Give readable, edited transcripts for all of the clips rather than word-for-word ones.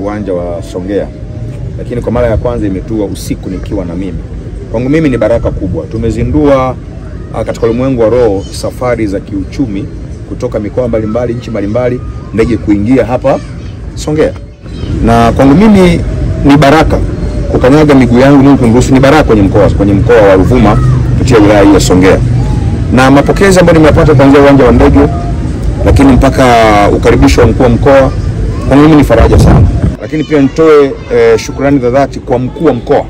uwanja wa Songea, lakini kwa mara ya kwanza imetua usiku nikiwa na mimi. Kwangu mimi ni baraka kubwa. Tumezindua katika ulimwengu wa roho safari za kiuchumi kutoka mikoa mbalimbali, nchi mbalimbali, ndege kuingia hapa Songea. Na kwangu mimi ni baraka kukanyaga miguu yangu, Mungu kuniruhusu, ni baraka kwenye mkoa wa Ruvuma kupitia wilaya hii ya Songea. Na mapokezi ambayo nimepata kuanzia uwanja wa ndege lakini mpaka ukaribisho wa mkuu wa mkoa, kwa mimi ni faraja sana. Lakini pia nitoe shukrani za dhati kwa mkuu wa mkoa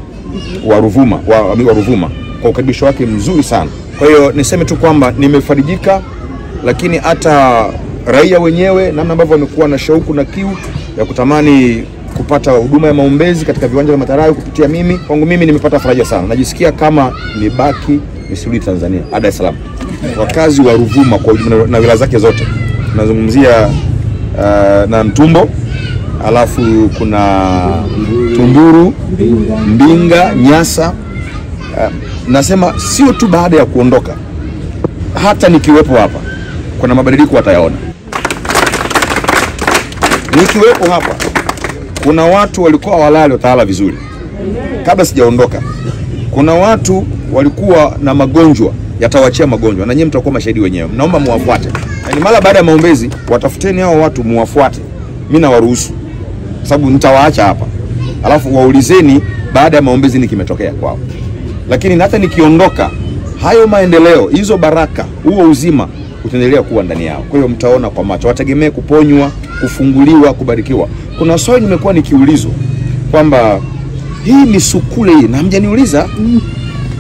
wa Ruvuma, wa Ruvuma kwa ukaribisho wake mzuri sana. Kwa hiyo niseme tu kwamba nimefarijika, lakini hata raia wenyewe namna ambavyo wamekuwa na shauku na kiu ya kutamani kupata huduma ya maombezi katika viwanja vya Matarayo kupitia mimi, kwangu mimi nimepata faraja sana. Najisikia kama nibaki nisirudi Tanzania, Dar es Salaam. Wakazi wa Ruvuma kwa ujumla na wilaya zake zote, tunazungumzia na Mtumbo, alafu kuna Tunduru, Mbinga, Nyasa. Nasema sio tu baada ya kuondoka, hata nikiwepo hapa kuna mabadiliko watayaona. Nikiwepo hapa kuna watu walikuwa walali watalala vizuri kabla sijaondoka. Kuna watu walikuwa na magonjwa yatawachia magonjwa, na nyinyi mtakuwa mashahidi wenyewe. Naomba muwafuate. Yaani mara baada ya maombezi watafuteni hao watu muwafuate. Mimi nawaruhusu sababu nitawaacha hapa. Alafu waulizeni baada ya maombezi ni kimetokea kwao. Lakini hata nikiondoka, hayo maendeleo, hizo baraka, huo uzima utaendelea kuwa ndani yao. Kwa hiyo mtaona kwa macho, wategemee kuponywa, kufunguliwa, kubarikiwa. Kuna swali nimekuwa nikiulizwa kwamba hii ni sukule hii, na hamjaniuliza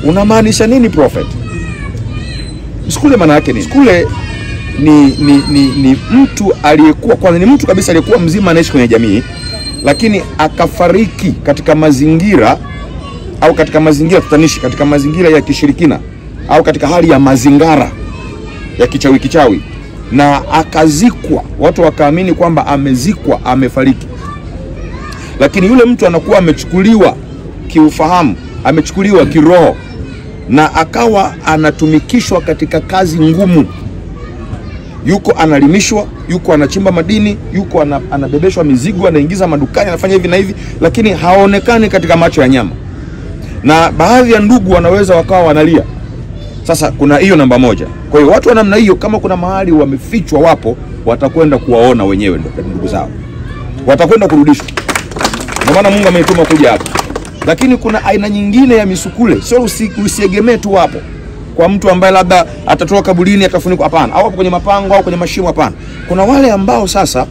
unamaanisha nini prophet? Sukule maana yake ni sukule ni mtu aliyekuwa, kwanza ni mtu kabisa aliyekuwa mzima anaishi kwenye jamii, lakini akafariki katika mazingira au katika mazingira tutanishi, katika mazingira ya kishirikina au katika hali ya mazingara ya kichawi, na akazikwa. Watu wakaamini kwamba amezikwa, amefariki. Lakini yule mtu anakuwa amechukuliwa kiufahamu, amechukuliwa kiroho, na akawa anatumikishwa katika kazi ngumu. Yuko analimishwa, yuko anachimba madini, yuko anabebeshwa mizigo, anaingiza madukani, anafanya hivi na hivi, lakini haonekani katika macho ya nyama. Na baadhi ya ndugu wanaweza wakawa wanalia. Sasa kuna hiyo namba moja. Kwa hiyo watu wa namna hiyo, kama kuna mahali wamefichwa wapo, watakwenda kuwaona wenyewe ndugu zao. Watakwenda kurudishwa. Ndio maana Mungu ametuma kuja hapa. Lakini kuna aina nyingine ya misukule. Sio usiegemee tu hapo kwa mtu ambaye labda atatoka kaburini atafunikwa, hapana. Au hapo kwenye mapango au kwenye mashimo, hapana. Kuna wale ambao sasa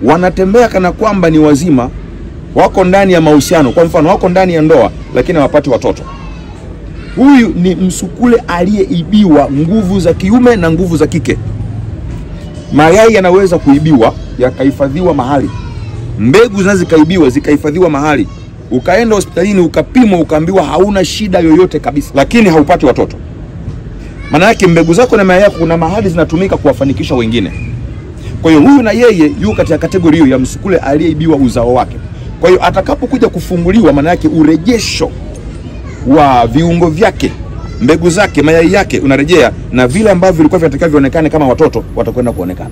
wanatembea kana kwamba ni wazima, wako ndani ya mahusiano. Kwa mfano wako ndani ya ndoa lakini hawapati watoto. Huyu ni msukule aliyeibiwa nguvu za kiume na nguvu za kike. Mayai yanaweza kuibiwa yakahifadhiwa mahali. Mbegu zinaweza zikaibiwa zikahifadhiwa mahali. Ukaenda hospitalini ukapimwa ukaambiwa hauna shida yoyote kabisa, lakini haupati watoto. Maana yake mbegu zako na mayai yako kuna mahali zinatumika kuwafanikisha wengine. Kwa hiyo huyu na yeye yuko katika kategori hiyo ya msukule aliyeibiwa uzao wake. Kwa hiyo atakapokuja kufunguliwa, maana yake urejesho wa viungo vyake, mbegu zake, mayai yake unarejea, na vile ambavyo vilikuwa vinatakavyo onekane kama watoto watakwenda kuonekana.